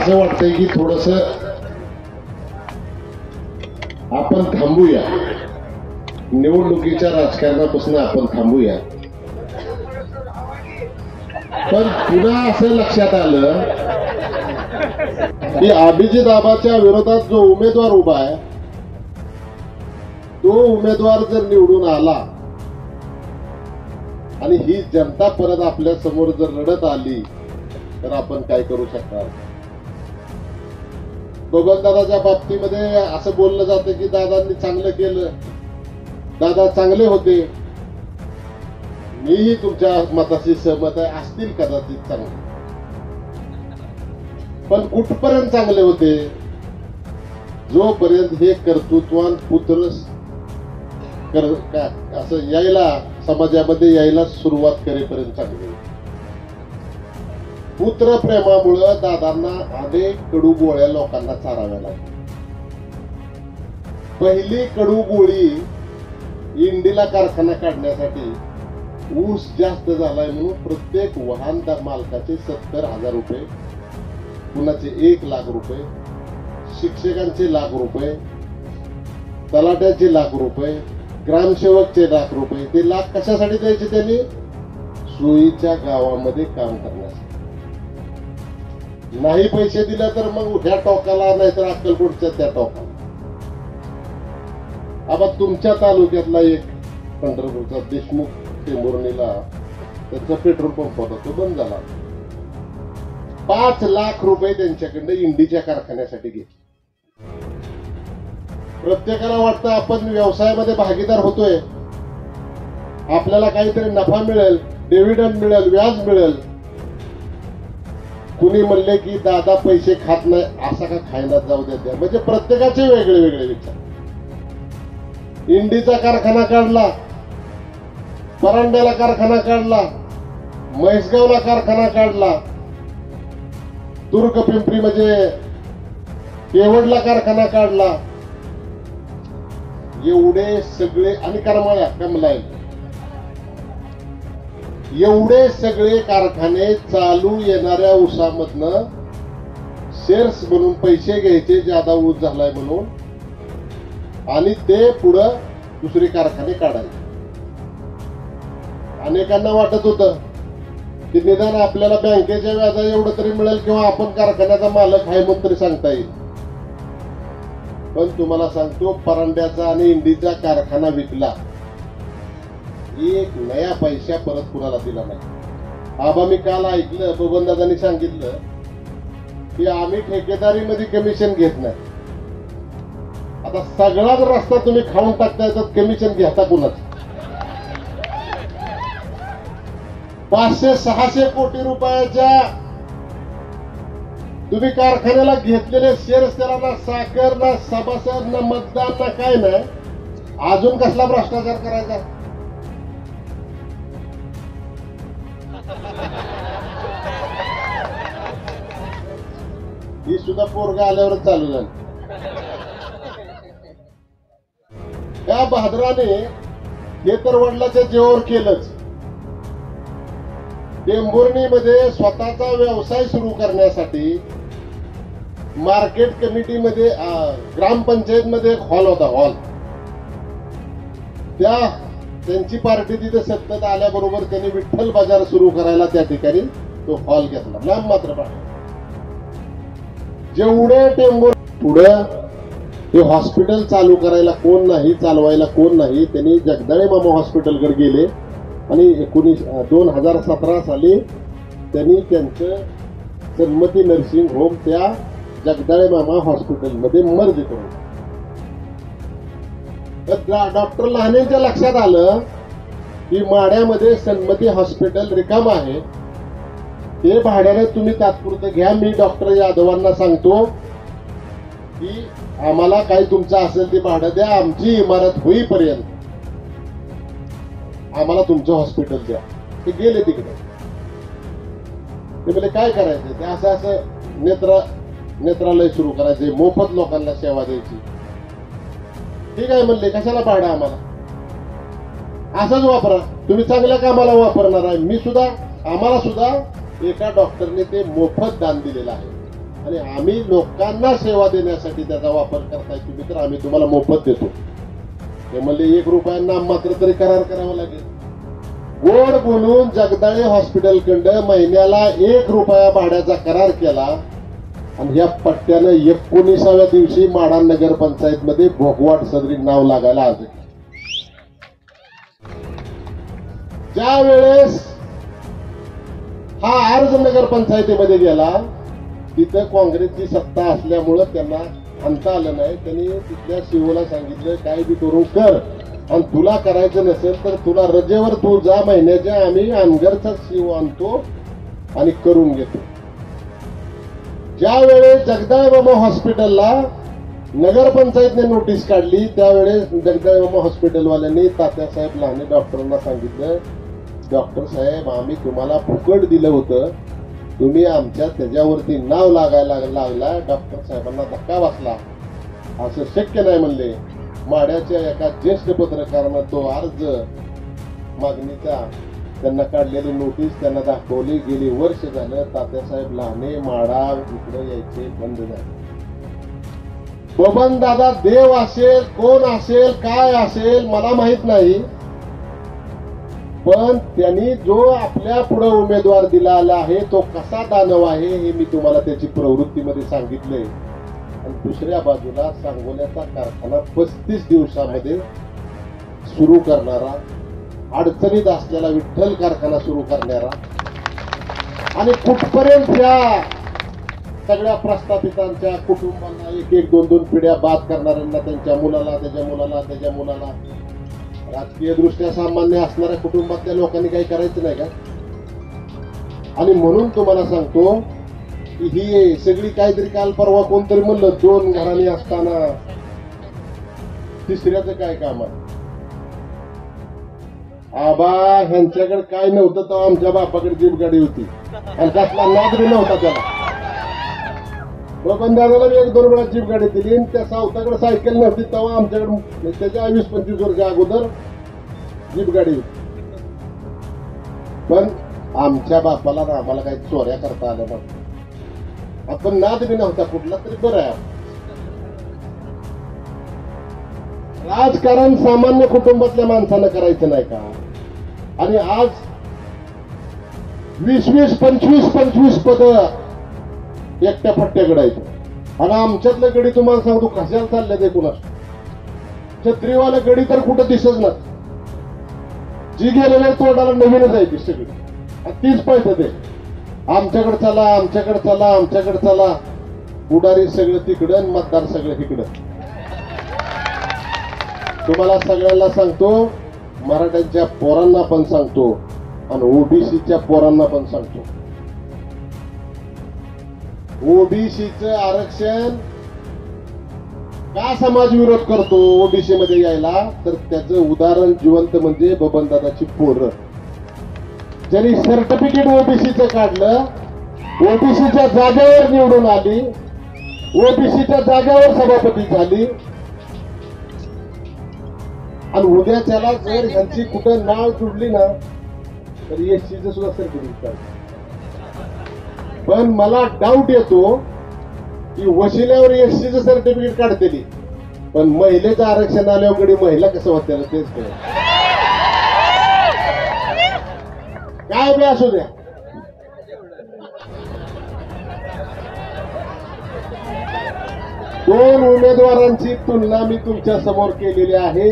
असं वाटतंय की थोडस आपण थांबूया, निवडणुकीच्या राजकारणापासून आपण थांबूया. पण पुन्हा असं लक्षात आलं की अभिजित आबाच्या विरोधात जो उमेदवार उभा आहे तो उमेदवार जर निवडून आला आणि ही जनता परत आपल्या समोर जर लढत आली तर आपण काय करू शकणार. बबनदादाच्या बाबतीमध्ये असं बोललं जातं की दादांनी चांगलं केलं, दादा चांगले होते. मीही तुमच्या मताशी सहमत आहे, असतील कदाचित चांगले, पण कुठपर्यंत चांगले होते, जोपर्यंत हे कर्तृत्वान पुत्र असं यायला समाजामध्ये यायला सुरुवात करेपर्यंत चांगले. पुत्र प्रेमामुळं दादांना अनेक कडू गोळ्या लोकांना चाराव्या लागल्या. पहिली कडू गोळी इंडीला कारखाना काढण्यासाठी ऊस जास्त झालाय म्हणून प्रत्येक वाहन मालकाचे 70,000 रुपये, कुणाचे 1 लाख रुपये, शिक्षकांचे लाख रुपये, तलाट्याचे लाख रुपये, ग्रामसेवकचे लाख रुपये. ते लाख कशासाठी द्यायचे त्यांनी? सोयीच्या गावामध्ये काम करण्यासाठी. नाही पैसे दिले तर मग ह्या टोकाला, नाहीतर अक्कलकोटच्या त्या टोकाला. आता तुमच्या तालुक्यातला एक पंढरपूरचा देशमुख टेंभुर्णीला त्यांचा पेट्रोल पंप होता, तो बंद झाला. 5 लाख रुपये त्यांच्याकडनं इंडीच्या कारखान्यासाठी घेतले. प्रत्येकाला वाटतं आपण व्यवसायामध्ये भागीदार होतोय, आपल्याला काहीतरी नफा मिळेल, डिव्हिडंड मिळेल, व्याज मिळेल. कुणी म्हणले की दादा पैसे खात नाही, असा का खायला जाऊ द्या. म्हणजे प्रत्येकाचे वेगळे वेगळे विचार. इंडीचा कारखाना काढला, परांड्याला कारखाना काढला, म्हैसगावला कारखाना काढला, दुर्ग पिंपरी म्हणजे केवडला कारखाना काढला. एवढे सगळे, आणि करमाळ्या कमलाय, एवढे सगळे कारखाने चालू येणाऱ्या ऊसामधनं शेअर्स म्हणून पैसे घ्यायचे, ज्यादा ऊस झालाय म्हणून, आणि ते पुढं दुसरे कारखाने काढायचे. अनेकांना वाटत होतं की निदान आपल्याला बँकेच्या व्याजा एवढं तरी मिळेल किंवा आपण कारखान्याचा मालक आहे म्हणून तरी सांगता येईल. पण तुम्हाला सांगतो, परांड्याचा आणि इंडीचा कारखाना विकला, 1 नया पैसा परत कुणाला दिला नाही. आबा मी काल ऐकलं, बबनदादांनी सांगितलं की आम्ही ठेकेदारीमध्ये कमिशन घेत नाही. आता सगळाच रस्ता तुम्ही खाऊन टाकताय तर कमिशन घेता कुणाच? 500-600 कोटी रुपयाच्या तुम्ही कारखान्याला घेतलेले शेअर्स, त्याला ना साखर, ना सभासद, ना मतदान, ना काय नाही. अजून कसला भ्रष्टाचार करायचा? ही सुद्धा पोरगा आल्यावरच चालू झाली. त्या बहादराने हे तर वडिलाच्या जीवावर केलंच. टेंभुर्णीमध्ये स्वतःचा व्यवसाय सुरू करण्यासाठी मार्केट कमिटीमध्ये, ग्रामपंचायतमध्ये एक हॉल होता, हॉल. त्यांची पार्टी तिथे सत्तेत आल्याबरोबर त्यांनी विठ्ठल बाजार सुरू करायला त्या ठिकाणी तो हॉल घेतला. लांब मात्र जेवढे टेंभुर पुढे हे हॉस्पिटल चालू करायला कोण नाही, चालवायला कोण नाही. त्यांनी जगदाळे मामा हॉस्पिटलकडे गेले आणि 2017 साली त्यांनी त्यांचं सन्मती नर्सिंग होम त्या जगदाळे मामा हॉस्पिटलमध्ये मर्ज करून. डॉक्टर लहानेच्या लक्षात आलं की माड्यामध्ये सन्मती हॉस्पिटल रिकाम आहे, ते भाड्याने तुम्ही तात्पुरतं घ्या. मी डॉक्टर यादवांना सांगतो की आम्हाला काही तुमचं असेल ते भाडं द्या, आमची इमारत होईपर्यंत आम्हाला तुमचं हॉस्पिटल द्या. ते गेले तिकडे. ते म्हणजे काय करायचं, ते असं नेत्रालय सुरू करायचे, मोफत लोकांना सेवा द्यायची. ठीक आहे म्हणले, कशाला भाडं आम्हाला, असंच वापरा, तुम्ही चांगल्या कामाला वापरणार आहे. आम्हाला सुद्धा एका डॉक्टरने ते मोफत दान दिलेलं आहे. आणि आम्ही लोकांना सेवा देण्यासाठी त्याचा वापर करताय तुम्ही, तर आम्ही तुम्हाला मोफत देतो. ते म्हणले 1 रुपयांना मात्र तरी करार करावा लागेल. गोड बोलून जगदाळे हॉस्पिटलकडं महिन्याला 1 रुपया भाड्याचा करार केला आणि या पट्ट्यानं 19व्या दिवशी माढा नगरपंचायत मध्ये भोगवाट सदरी नाव लागायला आले. ज्या वेळेस हा अर्ज नगरपंचायतीमध्ये गेला तिथं काँग्रेसची सत्ता असल्यामुळं त्यांना आणता आलं नाही. त्यांनी तिथल्या सीओला सांगितलं काय बी करून कर, आणि तुला करायचं नसेल तर तुला रजेवर तू जा महिन्याच्या, आम्ही अनगरचा सीओ आणतो आणि करून घेतो. ज्या वेळेस जगदाळबाबा हॉस्पिटलला नगरपंचायतने नोटीस काढली त्यावेळेस जगदाळबाबा हॉस्पिटलवाल्यांनी तात्यासाहेब लहाने डॉक्टरांना सांगितलं, डॉक्टर साहेब आम्ही तुम्हाला फुकट दिलं होतं, तुम्ही आमच्या त्याच्यावरती नाव लागायला लागला. डॉक्टर साहेबांना धक्का बसला. असं शक्य नाही म्हणले. माढ्याच्या एका ज्येष्ठ पत्रकारानं तो अर्ज मागणीचा त्यांना काढलेली नोटीस त्यांना दाखवली. गेली वर्ष झालं तात्यासाहेब लहाने माढा इकडे यायचे बंद झाले. बबन दादा देव असेल, कोण असेल, काय असेल मला माहित नाही, पण त्यांनी जो आपल्या पुढे उमेदवार दिला आहे तो कसा दानव आहे हे मी तुम्हाला त्याची प्रवृत्तीमध्ये सांगितलंय. आणि दुसऱ्या बाजूला सांगोल्याचा कारखाना 35 दिवसामध्ये सुरू करणारा, अडचणीत असलेला विठ्ठल कारखाना सुरू करणारा, आणि कुठपर्यंत या सगळ्या प्रस्थापितांच्या कुटुंबांना 1-1, 2-2 पिढ्या बाद करणाऱ्यांना, त्यांच्या मुलाला, त्याच्या मुलाला, त्याच्या मुलाला, राजकीय दृष्ट्या सामान्य असणाऱ्या कुटुंबातल्या लोकांनी काही करायचं नाही का? आणि म्हणून तुम्हाला सांगतो की ही सगळी काहीतरी काल परवा कोणतरी म्हणलं 2 घराणी असताना तिसऱ्याचं काय काम आहे? आबा ह्यांच्याकडे काय नव्हतं तेव्हा आमच्या बापाकडे जीप गाडी होती आणि त्यातला नाद बी नव्हता त्याला. पण दादाला मी 1-2 वेळा जीप गाडी दिली आणि त्या सावताकडे सायकल नव्हती तेव्हा आमच्याकडे त्याच्या 20-25 वर्ष अगोदर जीप गाडी होती. पण आमच्या बापाला आम्हाला काही चोऱ्या करता आल्या नव्हत्या. आपण नाद बी नव्हता कुठला तरी बरं आहे. राजकारण सामान्य कुटुंबातल्या माणसानं करायचं नाही का? आणि आज 20-20, 25-25 पद एकट्या फट्ट्याकडे आहेत. आणि आमच्यातलं गडी तुम्हाला सांगतो कशाला चालल्या ते कुणास. छत्रीवाला गडी तर कुठं दिसत ना, जी गेलेल्या तोंडाला नवीनच आहे ती सगळी. तीच पैसे ते आमच्याकडे चला, आमच्याकडे चला, आमच्याकडे चला. पुढारी सगळं तिकडं आणि मतदार सगळं तिकडं. तुम्हाला सगळ्यांना सांगतो, मराठ्यांच्या पोरांना पण सांगतो आणि ओबीसीच्या पोरांना पण सांगतो, ओबीसीचं आरक्षण का समाज विरोध करतो ओबीसी मध्ये यायला, तर त्याचं उदाहरण जिवंत म्हणजे बबनदादाची पोरं. ज्यांनी सर्टिफिकेट ओबीसीचं काढलं, ओबीसीच्या जागेवर निवडून आली, ओबीसीच्या जागेवर सभापती झाली, आणि उद्या त्याला जर ह्यांची कुठं नाव जुडली ना तर एससीचं सुद्धा सर्टिफिकेट काढलं. पण मला डाऊट येतो की वशिल्यावर एससीचं सर्टिफिकेट काढतेली, पण महिलेचं आरक्षण आल्यावर महिला कसं होत्या तेच कळ. काय बी असू द्या, दोन उमेदवारांची तुलना मी तुमच्या समोर केलेली आहे.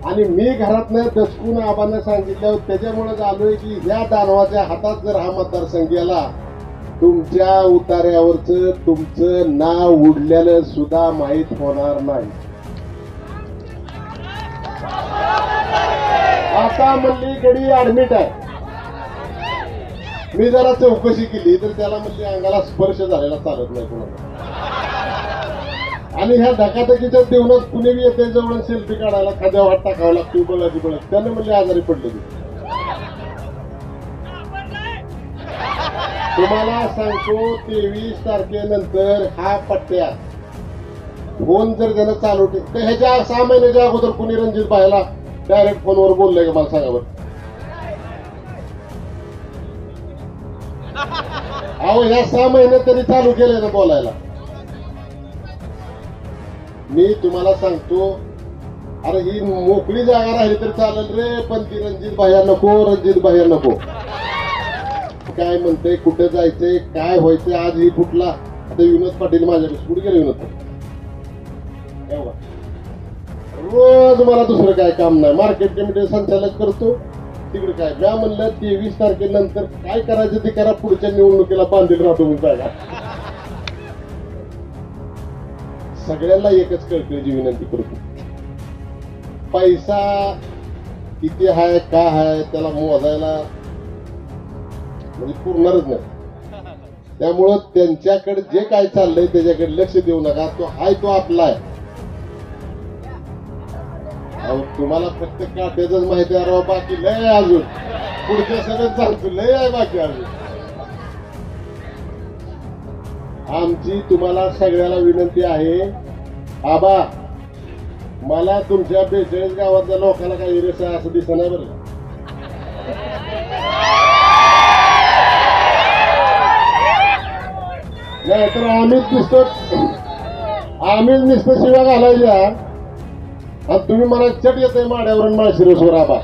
आणि मी घरातनं दचकून आबांना सांगितलं, त्याच्यामुळे आलोय की ह्या दानवाच्या हातात जर हा मतदारसंघ गेला, तुमच्या उतार्यावरच तुमचं नाव उडलेलं सुद्धा माहीत होणार नाही. आता म्हणली गडी ऍडमिट आहे. मी जरा चौकशी केली तर त्याला म्हणली अंगाला स्पर्श झालेला चालत नाही कोणाला. आणि ह्या धकाधकीच्या देऊनच कुणी येते जवळ सेल्फी काढायला खाद्यावर हात टाकावं लागतो, बळाची बळत. त्याने म्हणले आजारी पडले. तुम्हाला सांगतो 23 तारखेनंतर हा पट्ट्या फोन जर त्यानं चालू ठेव, ह्याच्या 6 महिन्याच्या अगोदर कुणी रणजित भाईला डायरेक्ट फोनवर बोललंय का मला सांगा बरं. अहो ह्या 6 महिन्यात त्यांनी चालू केलंय ना बोलायला. मी तुम्हाला सांगतो, अरे ही मोकळी जागा राहिली तर चालेल रे, पण ती रणजित भाया नको, रणजित भाया नको. काय म्हणते, कुठे जायचंय, काय व्हायचंय, आज ही फुटला. आता विनोद पाटील माझ्याकडे कुठे गेले विनोद पाटील? रोज मला दुसरं काय काम नाही, मार्केट कमिटी संचालक करतो तिकडे. काय म्या म्हणलं 23 तारखेनंतर काय करायचं ते करा, पुढच्या निवडणुकीला बांधील राहतो मी जागा. सगळ्यांना एकच कळकळीची विनंती करतो, पैसा किती आहे काय आहे त्याला मोजायला म्हणजे पुरणारच नाही. त्यामुळं त्यांच्याकडे जे काय चाललंय त्याच्याकडे लक्ष देऊ नका. तो हाय तो आपला आहे. तुम्हाला फक्त काट्याच माहिती आहे, बाकी लय अजून पुढच्या सगळं सांगतो, लय आहे बाकी अजून. आमची तुम्हाला सगळ्याला विनंती आहे, आबा मला तुमच्या 42 गावातल्या लोकांना काही इरेस आहे असं दिसत नाही बरं. नाही तर आम्हीच दिसतो, आम्हीच नुसतं शिव्या घालायच्या आणि तुम्ही मला चट येतोय माड्यावरून माळशिरसवर. आबा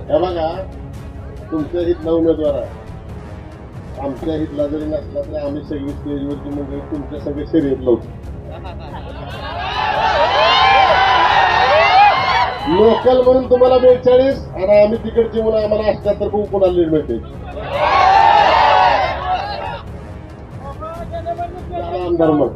हे बघा, तुमच्या हितला उमेदवार आहे, आमच्या हितला जरी नसला तरी आम्ही सगळी स्टेजवरची मंडळी तुमच्या सगळे शर्यत लावतो. लोकल म्हणून तुम्हाला 42 आणि आम्ही तिकडची म्हणून आम्हाला 78 कोणाला लीड मिळते. आमदार मग